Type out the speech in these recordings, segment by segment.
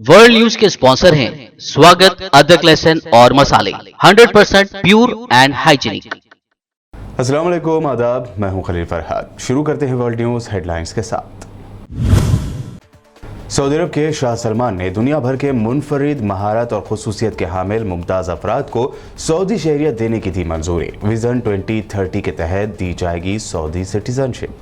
World news के sponsor हैं स्वागत, अदरक, लहसुन और मसाले 100% प्योर एंड हाइजीनिक। अस्सलाम वालेकुम, आदाब। मैं हूं खलील फरहाद। शुरू करते हैं वर्ल्ड न्यूज हेडलाइंस के साथ। सऊदी अरब के शाह सलमान ने दुनिया भर के मुनफरिद महारत और खुसूसियत के हामिल मुमताज़ अफराद को सऊदी शहरियत देने की दी मंजूरी। विजन 2030 के तहत दी जाएगी सऊदी सिटीजनशिप।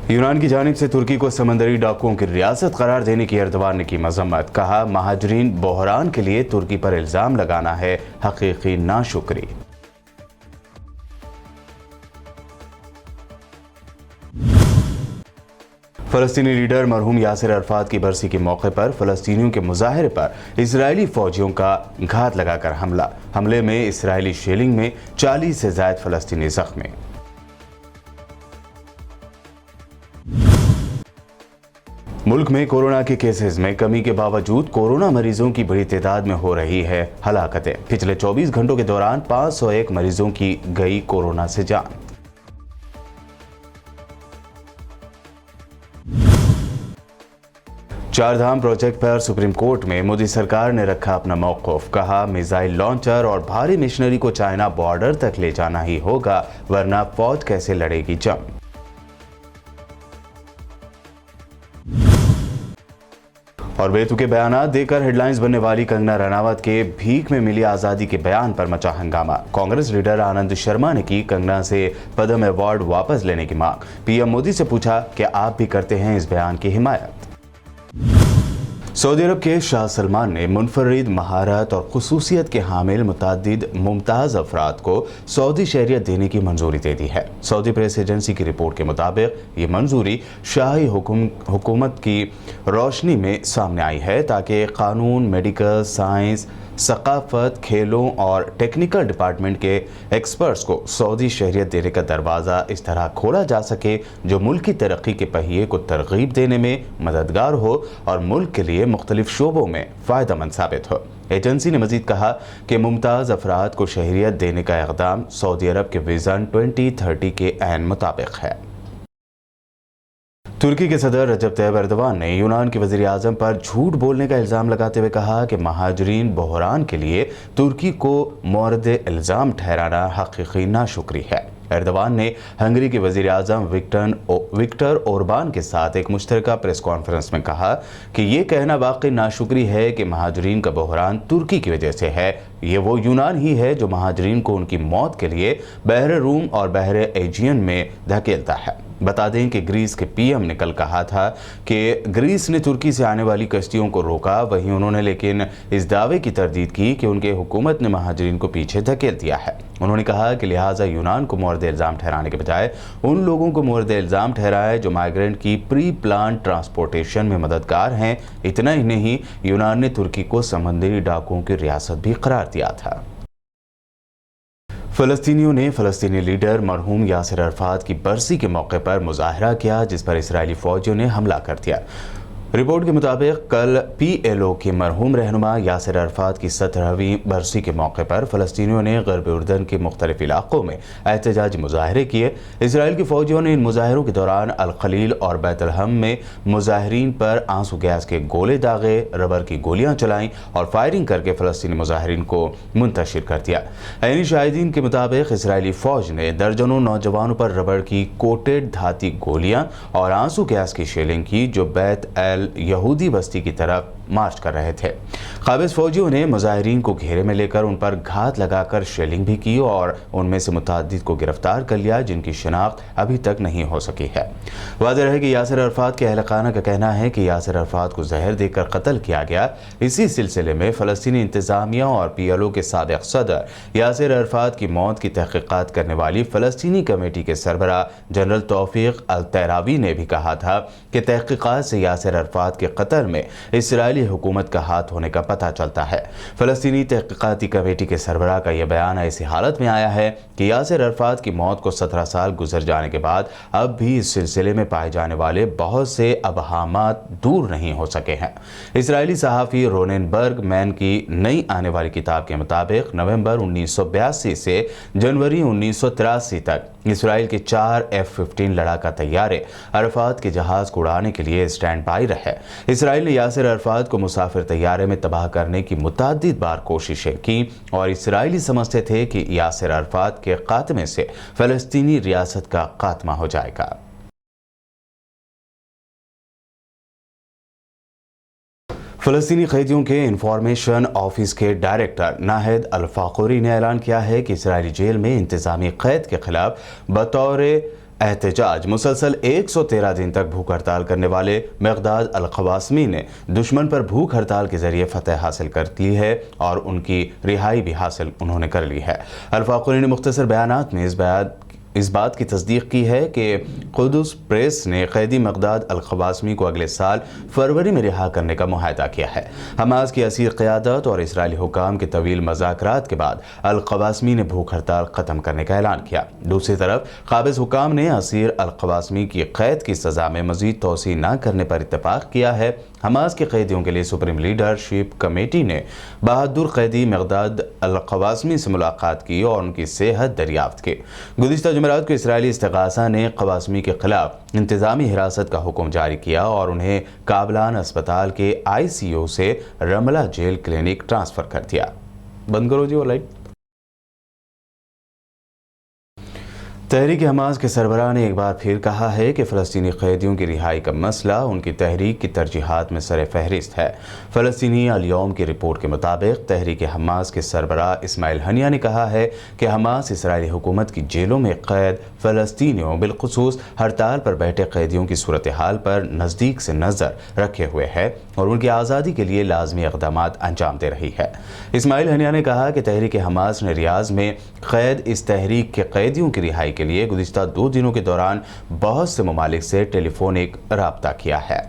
यूनान की जानिब से तुर्की को समंदरी डाकुओं की रियासत करार देने की एर्दोगान ने की मजम्मत। कहा, महाजरीन बहरान के लिए तुर्की पर इल्जाम लगाना है हकीकी नाशुक्री। फलस्तीनी लीडर मरहूम यासिर अरफात की बरसी के मौके पर फलस्तीनियों के मुजाहरे पर इजरायली फौजियों का घात लगाकर हमले में इसराइली शेलिंग में 40 से ज्यादा फलस्तीनी जख्मी। मुल्क में कोरोना के केसेस में कमी के बावजूद कोरोना मरीजों की बड़ी तादाद में हो रही है हलाकतें। पिछले 24 घंटों के दौरान 501 मरीजों की गई कोरोना से जान। चारधाम प्रोजेक्ट पर सुप्रीम कोर्ट में मोदी सरकार ने रखा अपना मौक़िफ़। कहा, मिसाइल लॉन्चर और भारी मिशनरी को चाइना बॉर्डर तक ले जाना ही होगा, वरना फौज कैसे लड़ेगी जंग। और बेतुके बयानात देकर हेडलाइंस बनने वाली कंगना रनावत के भीख में मिली आज़ादी के बयान पर मचा हंगामा। कांग्रेस लीडर आनंद शर्मा ने की कंगना से पद्म अवार्ड वापस लेने की मांग। पीएम मोदी से पूछा कि आप भी करते हैं इस बयान की हिमायत। सऊदी अरब के शाह सलमान ने मुनफरिद महारत और खुसूसियत के हामिल मुतअद्दिद मुमताज़ अफराद को सऊदी शहरियत देने की मंजूरी दे दी है। सऊदी प्रेस एजेंसी की रिपोर्ट के मुताबिक ये मंजूरी शाही हुकूमत की रोशनी में सामने आई है ताकि कानून, मेडिकल, साइंस, सकाफत, खेलों और टेक्निकल डिपार्टमेंट के एक्सपर्ट्स को सऊदी शहरियत देने का दरवाज़ा इस तरह खोला जा सके जो मुल्क की तरक्की के पहिए को तरगीब देने में मददगार हो और मुल्क के लिए मुख्तलिफ शोबों में फ़ायदेमंद साबित हो। एजेंसी ने मजीद कहा कि मुमताज़ अफराद को शहरियत देने का इक़दाम सऊदी अरब के विज़न 2030 के ऐन मुताबिक है। तुर्की के सदर रजब तैयब एर्दोगान ने यूनान के वज़ीर आज़म पर झूठ बोलने का इल्ज़ाम लगाते हुए कहा कि महाजरीन बहरान के लिए तुर्की को मोरद इल्ज़ाम ठहराना हकीकी नाशुक्री है। एर्दोगान ने हंगरी के वज़ीर आज़म विक्टर ओरबान के साथ एक मुश्तरका प्रेस कॉन्फ्रेंस में कहा कि ये कहना वाकई नाशुक्री है कि महाजरीन का बहरान तुर्की की वजह से है। ये वो यूनान ही है जो महाजरीन को उनकी मौत के लिए बहर रूम और बहर एजियन में धकेलता है। बता दें कि ग्रीस के पीएम ने कल कहा था कि ग्रीस ने तुर्की से आने वाली कश्तियों को रोका। वहीं उन्होंने लेकिन इस दावे की तरदीद की कि उनके हुकूमत ने महाजरीन को पीछे धकेल दिया है। उन्होंने कहा कि लिहाजा यूनान को मोरद इल्ज़ाम ठहराने के बजाय उन लोगों को मोरद इल्ज़ाम ठहराए जो माइग्रेंट की प्री प्लान ट्रांसपोर्टेशन में मददगार हैं। इतना ही नहीं, यूनान ने तुर्की को समंदरी डाकुओं की रियासत भी करार दिया था। फ़लस्तीनियों ने फ़लस्तीनी लीडर मरहूम यासिर अरफात की बरसी के मौके पर मुजाहरा किया, जिस पर इसराइली फ़ौजियों ने हमला कर दिया। रिपोर्ट के मुताबिक कल PLO के मरहूम रहनुमा यासिर अरफात की 17वीं बरसी के मौके पर फ़लस्तीनियों ने ग़र्ब उर्दन के मुख्तलिफ इलाक़ों में एहतजाजी मुजाहरे किए। इसराइल की फ़ौजियों ने इन मुजाहरों के दौरान अल खलील और बैतलहम में मुजाहरीन पर आंसू गैस के गोले दागे, रबर की गोलियाँ चलाईं और फायरिंग करके फ़लस्तीनी मुजाहरीन को मुंतशिर कर दिया। ऐनी शाहिदीन के मुताबिक इसराइली फ़ौज ने दर्जनों नौजवानों पर रबर की कोटेड धाती गोलियाँ और आंसू गैस की शेलिंग की जो बैत एल यहूदी बस्ती की तरफ मार्च कर रहे थे। काबिज फौजियों ने मुजाहिरीन को घेरे में लेकर उन पर घात लगाकर शेलिंग भी की और उनमें से मुतअद्दिद को गिरफ्तार कर लिया, जिनकी शिनाख्त अभी तक नहीं हो सकी है। वाज़ेह है कि यासिर अरफात के अहलखाना का कहना है कि यासिर अरफात को जहर देकर कत्ल किया गया। इसी सिलसिले में फ़लस्तीनी इंतज़ामिया और PLO के साबिक़ सदर यासिर अरफात की मौत की तहक़ीक़ात करने वाली फ़लस्तीनी कमेटी के सरबराह जनरल तौफ़ीक़ अल तैरावी ने भी कहा था कि तहक़ीक़ात से यासिर अरफात के कत्ल में इसराइली हुकूमत का हाथ होने का पता चलता है। फ़लस्तीनी तहक़ीक़ाती कमेटी के सरबराह का यह बयान ऐसी हालत में आया है कि यासिर अरफात की मौत को 17 साल गुजर जाने के बाद अब भी इस सिलसिले में पाए जाने वाले बहुत से अबहामात दूर नहीं हो सके हैं। इसराइली सहाफ़ी रोनेनबर्ग मैन की नई आने वाली किताब के मुताबिक नवंबर 1982 से जनवरी 1983 तक इसराइल के 4 F-15 लड़ाका तैयारे अरफात के जहाज को उड़ाने के लिए स्टैंड बाई रहे। इसराइल ने यासिर अरफात को मुसाफिर तैयारे में तबाह करने की मुतअद्दिद बार कोशिशें की और इसराइली समझते थे कि यासिर अरफात के खात्मे से फ़लस्तीनी रियासत का खात्मा हो जाएगा। फ़लस्तीनी कैदियों के इंफॉर्मेशन ऑफिस के डायरेक्टर नाहिद अल-फाखुरी ने ऐलान किया है कि इसराइली जेल में इंतज़ामी कैद के खिलाफ बतौर एहतजाज मुसलसल 113 दिन तक भूख हड़ताल करने वाले मिक़दाद अल-क़वास्मी ने दुश्मन पर भूख हड़ताल के जरिए फतह हासिल कर ली है और उनकी रिहाई भी हासिल उन्होंने कर ली है। अल-फाखुरी ने मुख्तसर बयानात में इस बात की तस्दीक की है कि कुदस प्रेस ने कैदी मिक़दाद अल-क़वास्मी को अगले साल फरवरी में रिहा करने का मुआहदा किया है। हमास की असीर क़यादत और इसराइली हुकाम के तवील मज़ाकरात के बाद अल-क़वास्मी ने भूख हड़ताल ख़त्म करने का ऐलान किया। दूसरी तरफ काबिज़ हुकाम ने असीर अल-क़वास्मी की क़ैद की सज़ा में मज़ीद तोसी न करने पर इत्तफ़ाक़ किया है। हमास के कैदियों के लिए सुप्रीम लीडरशिप कमेटी ने बहादुर कैदी मिक़दाद अल-क़वास्मी से मुलाकात की और उनकी सेहत दरियाफ्त की। गुज़िश्ता जुमेरात को इसराइली इस्तिग़ासा ने क़वास्मी के खिलाफ इंतज़ामी हिरासत का हुक्म जारी किया और उन्हें काबलान अस्पताल के ICU से रमला जेल क्लिनिक ट्रांसफ़र कर दिया। बंद करो जी वो लाइट। तहरीक हमास के सरबराह ने एक बार फिर कहा है कि फ़लस्तीनी कैदियों की रिहाई का मसला उनकी तहरीक की तरजीहात में सर फहरिस्त है। फ़लस्तीनी अल-यौम की रिपोर्ट के मुताबिक तहरीक हमास के सरबराह इस्माइल हनिया ने कहा है कि हमास इसराइली हुकूमत की जेलों में कैद फ़लस्तीनियों बिलखुसूस हड़ताल पर बैठे कैदियों की सूरत हाल पर नज़दीक से नज़र रखे हुए है और उनकी आज़ादी के लिए लाजमी इक़दामात अंजाम दे रही है। इस्माइल हनिया ने कहा कि तहरीक हमास ने रियाज में कैद इस तहरीक के कैदियों की रिहाई के लिए गुज़िश्ता 2 दिनों के दौरान बहुत से ममालिक से टेलीफोनिक राब्ता किया है।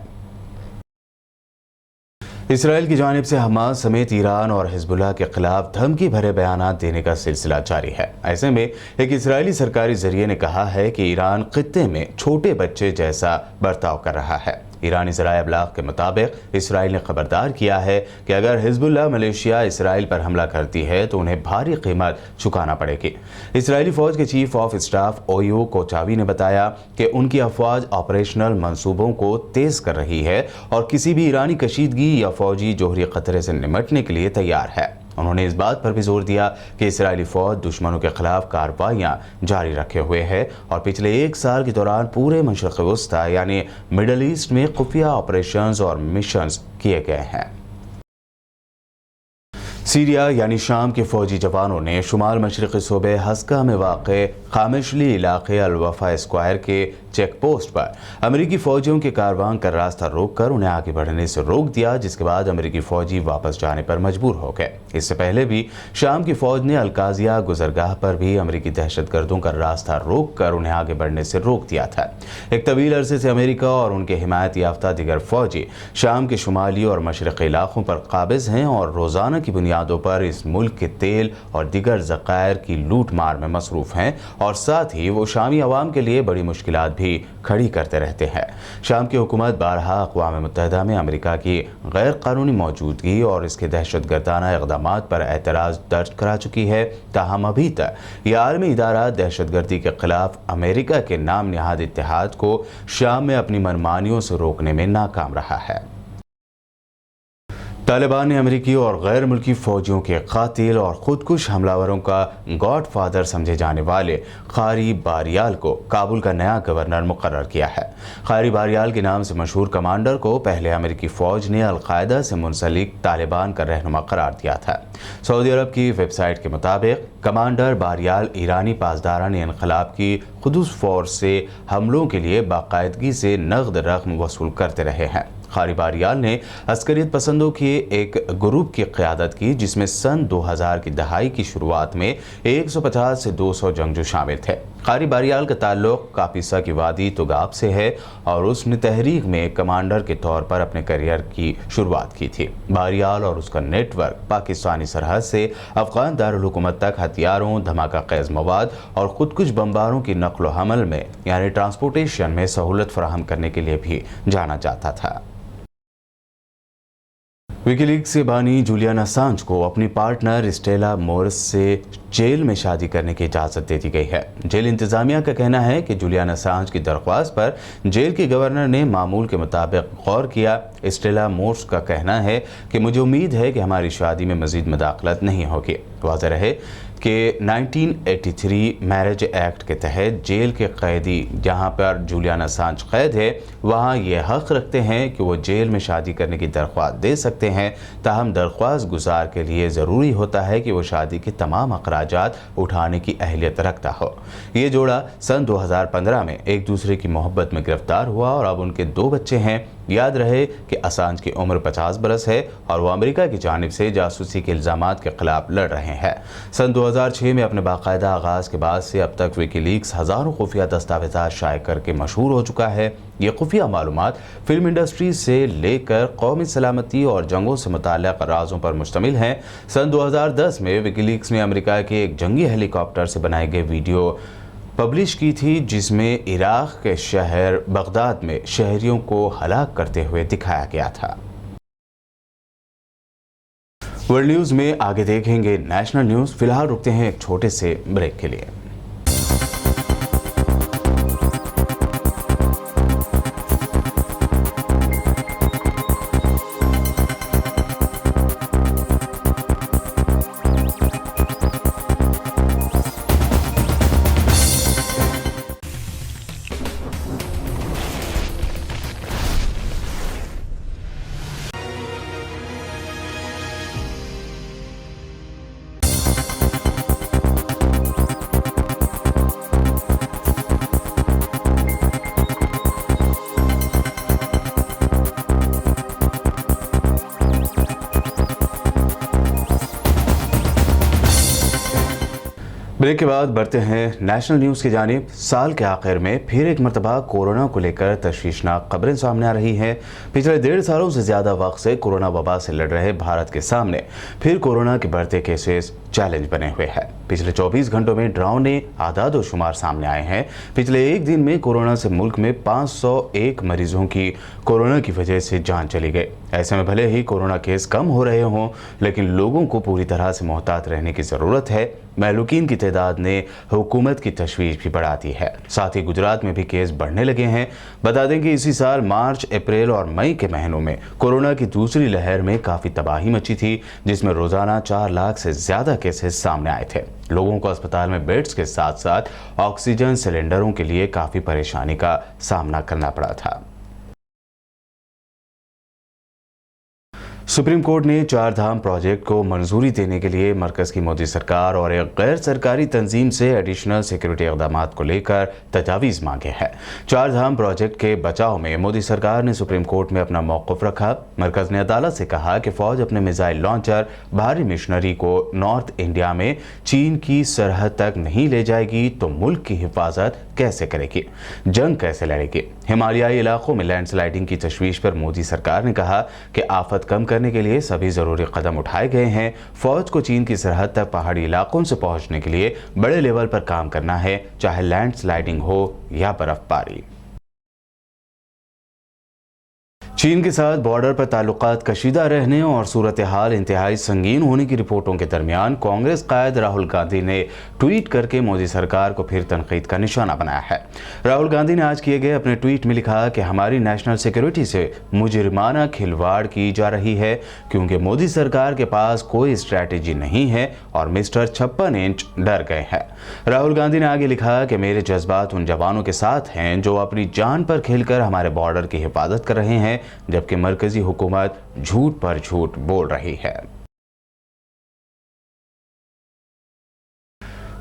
इसराइल की जानिब से हमास समेत ईरान और हिज़्बुल्लाह के खिलाफ धमकी भरे बयानात देने का सिलसिला जारी है। ऐसे में एक इसराइली सरकारी जरिए ने कहा है कि ईरान खित्ते में छोटे बच्चे जैसा बर्ताव कर रहा है। ईरानी ज़राए अबलाग के मुताबिक इसराइल ने खबरदार किया है कि अगर हिज़्बुल्लाह मिलिशिया इसराइल पर हमला करती है तो उन्हें भारी कीमत चुकाना पड़ेगी। इसराइली फ़ौज के चीफ ऑफ स्टाफ ओयो कोचावी ने बताया कि उनकी अफवाज ऑपरेशनल मंसूबों को तेज़ कर रही है और किसी भी ईरानी कशीदगी या फ़ौजी जोहरी ख़तरे से निपटने के लिए तैयार है। उन्होंने इस बात पर भी जोर दिया कि इसराइली फ़ौज दुश्मनों के खिलाफ कार्रवाइयाँ जारी रखे हुए है और पिछले 1 साल के दौरान पूरे मशरिक़ वस्ता यानी मिडल ईस्ट में खुफिया ऑपरेशंस और मिशंस किए गए हैं। सीरिया यानी शाम के फौजी जवानों ने शुमाल मशरक़ी सूबे हस्का में वाक़े खामिशली इलाके अल-वफ़ा स्क्वायर के चेक पोस्ट पर अमरीकी फ़ौजियों के कारवान का रास्ता रोक कर उन्हें आगे बढ़ने से रोक दिया, जिसके बाद अमरीकी फ़ौजी वापस जाने पर मजबूर हो गए। इससे पहले भी शाम की फ़ौज ने अलकाजिया गुजरगाह पर भी अमरीकी दहशतगर्दों का रास्ता रोक कर उन्हें आगे बढ़ने से रोक दिया था। एक तवील अरसे से अमेरिका और उनके हिमायत याफ्ता दिगर फ़ौजी शाम के शुमाली और मशरक़ी इलाकों पर काबिज़ हैं और रोज़ाना की बुनियादों पर इस मुल्क के तेल और दिगर ज़खायर की लूट मार में मसरूफ़ हैं और साथ ही वो शामी अवाम के लिए बड़ी मुश्किलात भी खड़ी करते रहते हैं। शाम की हुकूमत बारहा अक़वाम मुत्तहिदा में अमेरिका की गैर कानूनी मौजूदगी और इसके दहशतगर्दाना इक़दामात पर एतराज़ दर्ज करा चुकी है। ताहम अभी तक यह आलमी इदारा दहशतगर्दी के खिलाफ अमेरिका के नाम निहाद इत्तेहाद को शाम में अपनी मनमानियों से रोकने में नाकाम रहा है। तालिबान ने अमेरिकी और गैर मुल्की फ़ौजियों के कातिल और ख़ुदकुश हमलावरों का गॉड फादर समझे जाने वाले कारी बारियाल को काबुल का नया गवर्नर मुकर्रर किया है। कारी बारियाल के नाम से मशहूर कमांडर को पहले अमेरिकी फ़ौज ने अलकायदा से मुंसलिक तालिबान का रहनुमा करार दिया था। सऊदी अरब की वेबसाइट के मुताबिक कमांडर बारियाल ईरानी पासदारान इनक़लाब की खुदूस फ़ोर्स से हमलों के लिए बाकायदगी से नगद रकम वसूल करते रहे हैं। कारी बारियाल ने अस्करियत पसंदों के एक ग्रुप की क़यादत की जिसमें सन 2000 की दहाई की शुरुआत में 150 से 200 जंगजू शामिल थे। कारी बारियाल का ताल्लुक कापिसा की वादी तुगाब से है और उसने तहरीक में कमांडर के तौर पर अपने करियर की शुरुआत की थी। बारियाल और उसका नेटवर्क पाकिस्तानी सरहद से अफ़गान दारुल हुकूमत तक हथियारों, धमाका ख़ैज़ मवाद और ख़ुदकुश बम्बारों की नक़्ल व हमल में यानी ट्रांसपोर्टेशन में सहूलत फराहम करने के लिए भी जाना जाता था। विकीलीक्स के बानी जूलियन असांज को अपनी पार्टनर स्टेला मोरिस से जेल में शादी करने की इजाज़त दे दी गई है। जेल इंतजामिया का कहना है कि जूलियन असांज की दरख्वास्त पर जेल के गवर्नर ने मामूल के मुताबिक गौर किया। स्टेला मोरिस का कहना है कि मुझे उम्मीद है कि हमारी शादी में मज़ीद मुदाखलत नहीं होगी। वाज़ेह रहे कि 1983 मैरिज एक्ट के तहत जेल के कैदी जहां पर जूलियन असांज कैद है वहां ये हक रखते हैं कि वो जेल में शादी करने की दरख्वास्त दे सकते हैं। ताहम दरख्वास्त गुजार के लिए ज़रूरी होता है कि वो शादी के तमाम अखराजात उठाने की अहलियत रखता हो। ये जोड़ा सन 2015 में एक दूसरे की मोहब्बत में गिरफ्तार हुआ और अब उनके 2 बच्चे हैं। याद रहे कि असांज की उम्र 50 बरस है और वो अमेरिका की जानिब से जासूसी के इल्ज़ामात के खिलाफ लड़ रहे हैं। सन 2006 में अपने बाकायदा आगाज़ के बाद से अब तक विकीलीक्स हज़ारों खुफिया दस्तावेज़ात शाये करके मशहूर हो चुका है। ये खुफिया मालूमात फिल्म इंडस्ट्री से लेकर कौमी सलामती और जंगों से मुताल्लिक़ राज़ों पर मुश्तमिल हैं। सन 2010 में विकीलीक्स ने अमेरिका के एक जंगी हेलीकॉप्टर से बनाई गई वीडियो पब्लिश की थी जिसमें इराक़ के शहर बगदाद में शहरियों को हलाक करते हुए दिखाया गया था। वर्ल्ड न्यूज़ में आगे देखेंगे नेशनल न्यूज़। फिलहाल रुकते हैं एक छोटे से ब्रेक के लिए। ब्रेक के बाद बढ़ते हैं नेशनल न्यूज़ की जानिब। साल के आखिर में फिर एक मरतबा कोरोना को लेकर तशवीशनाक खबरें सामने आ रही हैं। पिछले 1.5 सालों से ज़्यादा वक्त से कोरोना वबा से लड़ रहे भारत के सामने फिर कोरोना के बढ़ते केसेस चैलेंज बने हुए हैं। पिछले 24 घंटों में डरावने आदाद व शुमार सामने आए हैं। पिछले एक दिन में कोरोना से मुल्क में 501 मरीजों की कोरोना की वजह से जान चली गई। ऐसे में भले ही कोरोना केस कम हो रहे हों लेकिन लोगों को पूरी तरह से मोहतात रहने की ज़रूरत है। महलूकीन की तादाद ने हुकूमत की तशवीश भी बढ़ा दी है। साथ ही गुजरात में भी केस बढ़ने लगे हैं। बता दें कि इसी साल मार्च, अप्रैल और मई के महीनों में कोरोना की दूसरी लहर में काफ़ी तबाही मची थी जिसमें रोज़ाना 4 लाख से ज़्यादा केसेस सामने आए थे। लोगों को अस्पताल में बेड्स के साथ साथ ऑक्सीजन सिलेंडरों के लिए काफ़ी परेशानी का सामना करना पड़ा था। सुप्रीम कोर्ट ने 4 धाम प्रोजेक्ट को मंजूरी देने के लिए मरकज़ की मोदी सरकार और एक गैर सरकारी तंजीम से एडिशनल सिक्योरिटी इक़दामात को लेकर तजावीज़ मांगे हैं। 4 धाम प्रोजेक्ट के बचाव में मोदी सरकार ने सुप्रीम कोर्ट में अपना मौक़िफ़ रखा। मरकज़ ने अदालत से कहा कि फ़ौज अपने मिसाइल लॉन्चर भारी मिशनरी को नॉर्थ इंडिया में चीन की सरहद तक नहीं ले जाएगी तो मुल्क की हिफाजत कैसे करेगी, जंग कैसे लड़ेगी। हिमालयाई इलाकों में लैंडस्लाइडिंग की तशवीश पर मोदी सरकार ने कहा कि आफत कम करने के लिए सभी ज़रूरी कदम उठाए गए हैं। फ़ौज को चीन की सरहद तक पहाड़ी इलाकों से पहुंचने के लिए बड़े लेवल पर काम करना है, चाहे लैंडस्लाइडिंग हो या बर्फबारी। चीन के साथ बॉर्डर पर ताल्लुकात कशीदा रहने और सूरत हाल इंतहाई संगीन होने की रिपोर्टों के दरमियान कांग्रेस कायद राहुल गांधी ने ट्वीट करके मोदी सरकार को फिर तनकीद का निशाना बनाया है। राहुल गांधी ने आज किए गए अपने ट्वीट में लिखा कि हमारी नेशनल सिक्योरिटी से मुजरिमाना खिलवाड़ की जा रही है क्योंकि मोदी सरकार के पास कोई स्ट्रैटेजी नहीं है और मिस्टर 56 इंच डर गए हैं। राहुल गांधी ने आगे लिखा कि मेरे जज्बात उन जवानों के साथ हैं जो अपनी जान पर खेलकर हमारे बॉर्डर की हिफाजत कर रहे हैं जबकि मरकजी हुकूमत झूठ पर झूठ बोल रही है।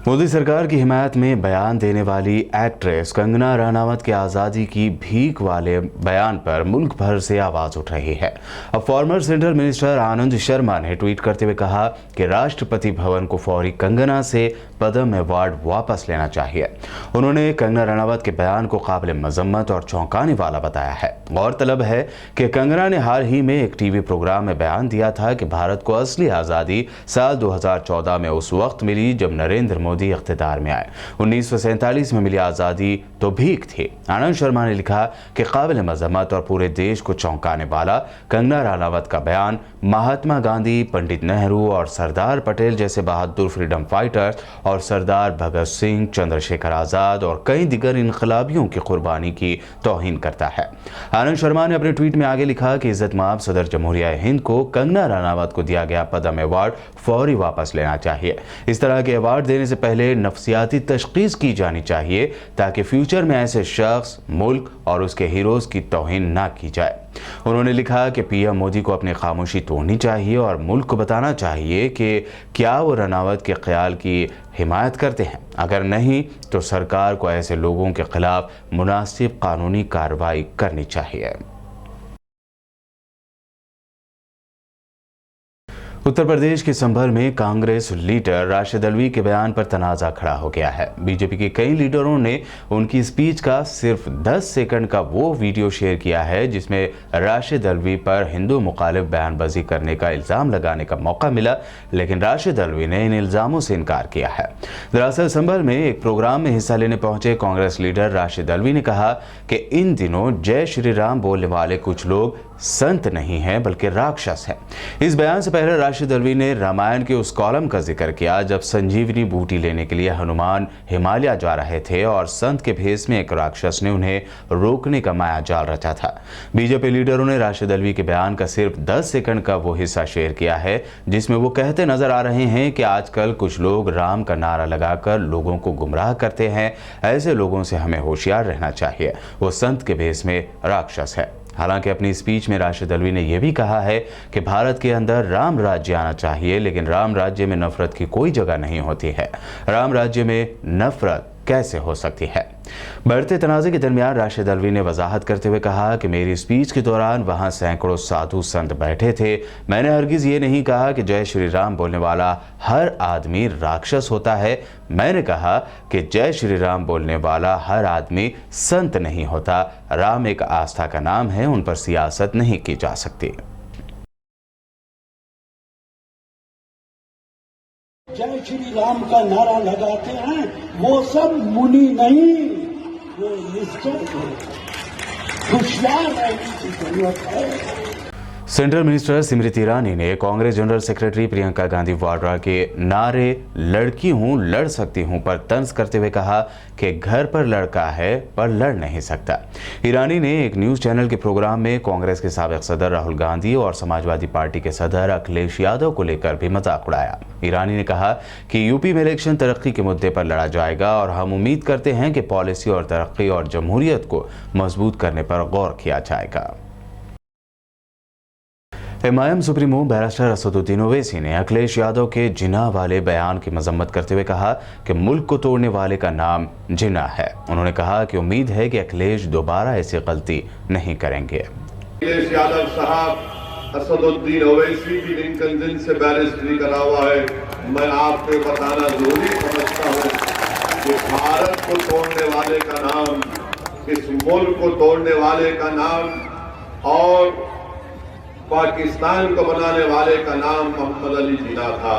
मोदी सरकार की हिमायत में बयान देने वाली एक्ट्रेस कंगना रनावत के आज़ादी की भीख वाले बयान पर मुल्क भर से आवाज़ उठ रही है। अब farmer central minister Anand Sharma ने ट्वीट करते हुए कहा कि राष्ट्रपति भवन को फौरी कंगना से पद्म अवार्ड वापस लेना चाहिए। उन्होंने कंगना रनावत के बयान को काबिल मजम्मत और चौंकाने वाला बताया है। गौरतलब है कि कंगना ने हाल ही में एक टीवी प्रोग्राम में बयान दिया था कि भारत को असली आज़ादी साल 2014 में उस वक्त मिली जब नरेंद्र मोदी मोदी इख्तिदार में आए। 1947 में मिली आज़ादी तो भीख थी। आनंद शर्मा ने लिखा कि काबिल मजम्मत और पूरे देश को चौंकाने वाला कंगना रनावत का बयान महात्मा गांधी, पंडित नेहरू और सरदार पटेल जैसे बहादुर फ्रीडम फाइटर्स और सरदार भगत सिंह, चंद्रशेखर आज़ाद और कई दिगर इनकलाबियों की कुर्बानी की तौहीन करता है। आनंद शर्मा ने अपने ट्वीट में आगे लिखा कि इज्जत-माब सदर जमहूरिया हिंद को कंगना रनावत को दिया गया पद्म अवार्ड फौरी वापस लेना चाहिए। इस तरह के अवार्ड देने से पहले नफ्सियाती तशखीस की जानी चाहिए ताकि फ्यूचर में ऐसे शख्स, मुल्क और उसके हीरोज की तौहीन ना की जाए। उन्होंने लिखा कि पीएम मोदी को अपनी खामोशी तोड़नी चाहिए और मुल्क को बताना चाहिए कि क्या वो रनावत के ख्याल की हिमायत करते हैं। अगर नहीं तो सरकार को ऐसे लोगों के खिलाफ मुनासिब कानूनी कार्रवाई करनी चाहिए। उत्तर प्रदेश के संभल में कांग्रेस लीडर राशिद अल्वी के बयान पर तनाज़ा खड़ा हो गया है। बीजेपी के कई लीडरों ने उनकी स्पीच का सिर्फ 10 सेकंड का वो वीडियो शेयर किया है जिसमें राशिद अल्वी पर हिंदू मुखालिफ बयानबाजी करने का इल्ज़ाम लगाने का मौका मिला, लेकिन राशिद अल्वी ने इन इल्ज़ामों से इनकार किया है। दरअसल संभल में एक प्रोग्राम में हिस्सा लेने पहुंचे कांग्रेस लीडर राशिद अल्वी ने कहा कि इन दिनों जय श्री राम बोलने वाले कुछ लोग संत नहीं हैं बल्कि राक्षस हैं। इस बयान से पहले राशिद अल्वी ने रामायण के उस कॉलम का जिक्र किया जब संजीवनी बूटी लेने के लिए हनुमान हिमालय जा रहे थे और संत के भेष में एक राक्षस ने उन्हें रोकने का माया जाल रचा था। बीजेपी लीडरों ने राशिद अल्वी के बयान का सिर्फ 10 सेकंड का वो हिस्सा शेयर किया है जिसमें वो कहते नजर आ रहे हैं कि आजकल कुछ लोग राम का नारा लगाकर लोगों को गुमराह करते हैं। ऐसे लोगों से हमें होशियार रहना चाहिए, वो संत के भेष में राक्षस है। हालांकि अपनी स्पीच में राशिद अल्वी ने यह भी कहा है कि भारत के अंदर राम राज्य आना चाहिए, लेकिन राम राज्य में नफरत की कोई जगह नहीं होती है। राम राज्य में नफरत कैसे हो सकती है? बढ़ते तनाज़े के दरमियान राशिद अल्वी ने वजाहत करते हुए कहा कि मेरी स्पीच के दौरान वहां सैकड़ों साधु संत बैठे थे। मैंने हरगिज़ ये नहीं कहा कि जय श्री राम बोलने वाला हर आदमी राक्षस होता है। मैंने कहा कि जय श्री राम बोलने वाला हर आदमी संत नहीं होता। राम एक आस्था का नाम है, उन पर सियासत नहीं की जा सकती। जय श्री राम का नारा लगाते हैं वो सब मुनि नहीं, वो निश्चय होशियार रहने की जरूरत है। सेंट्रल मिनिस्टर स्मृति ईरानी ने कांग्रेस जनरल सेक्रेटरी प्रियंका गांधी वाड्रा के नारे लड़की हूं लड़ सकती हूं पर तंज करते हुए कहा कि घर पर लड़का है पर लड़ नहीं सकता। ईरानी ने एक न्यूज़ चैनल के प्रोग्राम में कांग्रेस के साबिक सदर राहुल गांधी और समाजवादी पार्टी के सदर अखिलेश यादव को लेकर भी मजाक उड़ाया। ईरानी ने कहा कि यूपी में इलेक्शन तरक्की के मुद्दे पर लड़ा जाएगा और हम उम्मीद करते हैं कि पॉलिसी और तरक्की और जमहूरियत को मजबूत करने पर गौर किया जाएगा। MIM supremo barrister Asaduddin Owaisi ने अखिलेश यादव के जिन्ना वाले बयान की मजम्मत करते हुए कहा कि मुल्क को तोड़ने वाले का नाम जिन्ना है। उन्होंने कहा कि उम्मीद है कि अखिलेश दोबारा ऐसी गलती नहीं करेंगे। अखिलेश यादव साहब, असदुद्दीन ओवैसी भी लिंकन से बैरिस्टरी करा हुआ है। मैं आपको बताना जरूरी समझता हूँ कि भारत को तोड़ने वाले का नाम, इस मुल्क को तोड़ने वाले का नाम और पाकिस्तान को बनाने वाले का नाम मोहम्मद अली जिन्ना था।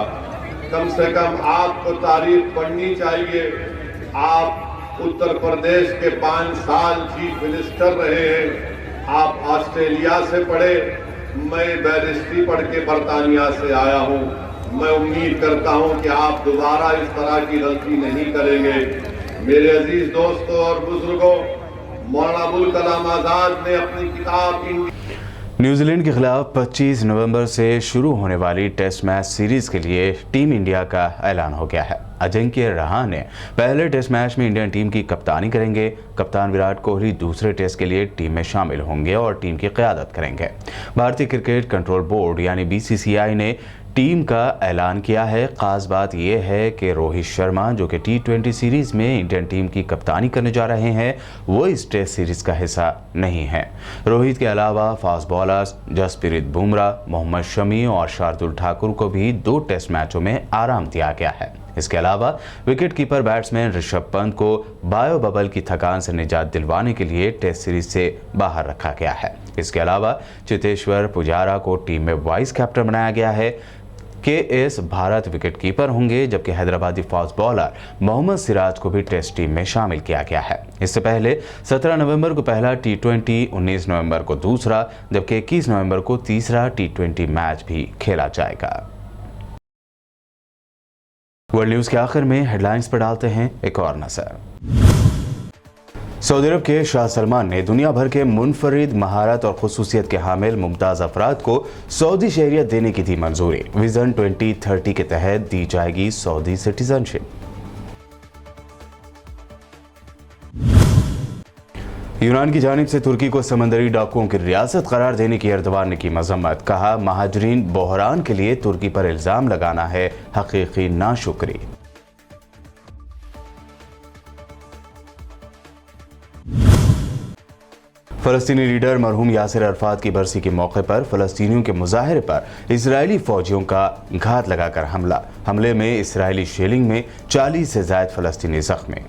कम से कम आपको तारीफ पढ़नी चाहिए। आप उत्तर प्रदेश के 5 साल चीफ मिनिस्टर रहे हैं। आप ऑस्ट्रेलिया से पढ़े, मैं बैरिस्ट्री पढ़ के बरतानिया से आया हूं। मैं उम्मीद करता हूं कि आप दोबारा इस तरह की गलती नहीं करेंगे। मेरे अजीज दोस्तों और बुजुर्गों, मौलाना अबुल कलाम आजाद ने अपनी किताब न्यूजीलैंड के खिलाफ 25 नवंबर से शुरू होने वाली टेस्ट मैच सीरीज के लिए टीम इंडिया का ऐलान हो गया है। अजिंक्य रहाणे पहले टेस्ट मैच में इंडियन टीम की कप्तानी करेंगे। कप्तान विराट कोहली दूसरे टेस्ट के लिए टीम में शामिल होंगे और टीम की क़यादत करेंगे। भारतीय क्रिकेट कंट्रोल बोर्ड यानी बीसीसीआई ने टीम का ऐलान किया है। खास बात यह है कि रोहित शर्मा जो कि T20 सीरीज में इंडियन टीम की कप्तानी करने जा रहे हैं वो इस टेस्ट सीरीज का हिस्सा नहीं है। रोहित के अलावा फास्ट बॉलर्स जसप्रीत बुमराह, मोहम्मद शमी और शार्दुल ठाकुर को भी 2 टेस्ट मैचों में आराम दिया गया है। इसके अलावा wicket keeper batsman Rishabh Pant को बायो बबल की थकान से निजात दिलवाने के लिए टेस्ट सीरीज से बाहर रखा गया है। इसके अलावा चेतेश्वर पुजारा को टीम में वाइस कैप्टन बनाया गया है। KS भारत विकेटकीपर होंगे, जबकि हैदराबादी फास्ट बॉलर मोहम्मद सिराज को भी टेस्ट टीम में शामिल किया गया है। इससे पहले 17 नवंबर को पहला T20, 19 नवंबर को दूसरा, जबकि 21 नवंबर को तीसरा T20 मैच भी खेला जाएगा। वर्ल्ड न्यूज के आखिर में हेडलाइंस पर डालते हैं एक और नजर। सऊदी अरब के शाह सलमान ने दुनिया भर के मुनफरिद महारत और खुसूसियत के हामिल मुमताज अफराद को सऊदी शहरियत देने की दी मंजूरी। विजन 2030 के तहत दी जाएगी सऊदी सिटीजनशिप। यूनान की जानिब से तुर्की को समंदरी डाकुओं की रियासत करार देने की एर्दोगान ने की मजम्मत। कहा, महाजरीन बहरान के लिए तुर्की पर इल्जाम लगाना है हकीकी नाशुक्री। फलस्तीनी लीडर मरहूम यासिर अरफात की बरसी के मौके पर फलस्तीनियों के मुजाहरे पर इजरायली फौजियों का घात लगाकर हमले में इजरायली शेलिंग में 40 से ज्यादा फलस्तीनी जख्मी।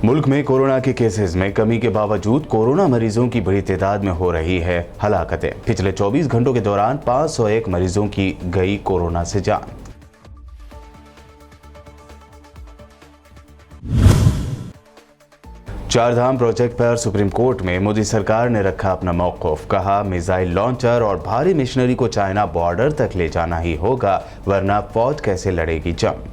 मुल्क में कोरोना के केसेस में कमी के बावजूद कोरोना मरीजों की बड़ी तादाद में हो रही है हलाकतें। पिछले 24 घंटों के दौरान 501 मरीजों की गई कोरोना से जान। चारधाम प्रोजेक्ट पर सुप्रीम कोर्ट में मोदी सरकार ने रखा अपना मौक़िफ़। कहा, मिसाइल लॉन्चर और भारी मिशनरी को चाइना बॉर्डर तक ले जाना ही होगा, वरना फौज कैसे लड़ेगी जंग।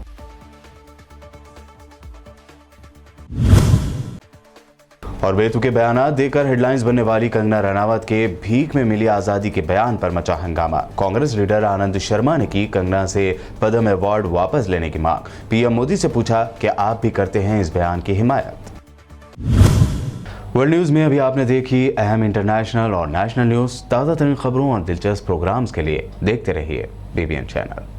और बेतुके बयानात देकर हेडलाइंस बनने वाली कंगना रनावत के भीख में मिली आज़ादी के बयान पर मचा हंगामा। कांग्रेस लीडर आनंद शर्मा ने की कंगना से पद्म अवार्ड वापस लेने की मांग। पीएम मोदी से पूछा कि आप भी करते हैं इस बयान की हिमायत। वर्ल्ड न्यूज में अभी आपने देखी अहम इंटरनेशनल और नेशनल न्यूज। ताज़ा तरीन खबरों और दिलचस्प प्रोग्राम्स के लिए देखते रहिए BBN चैनल।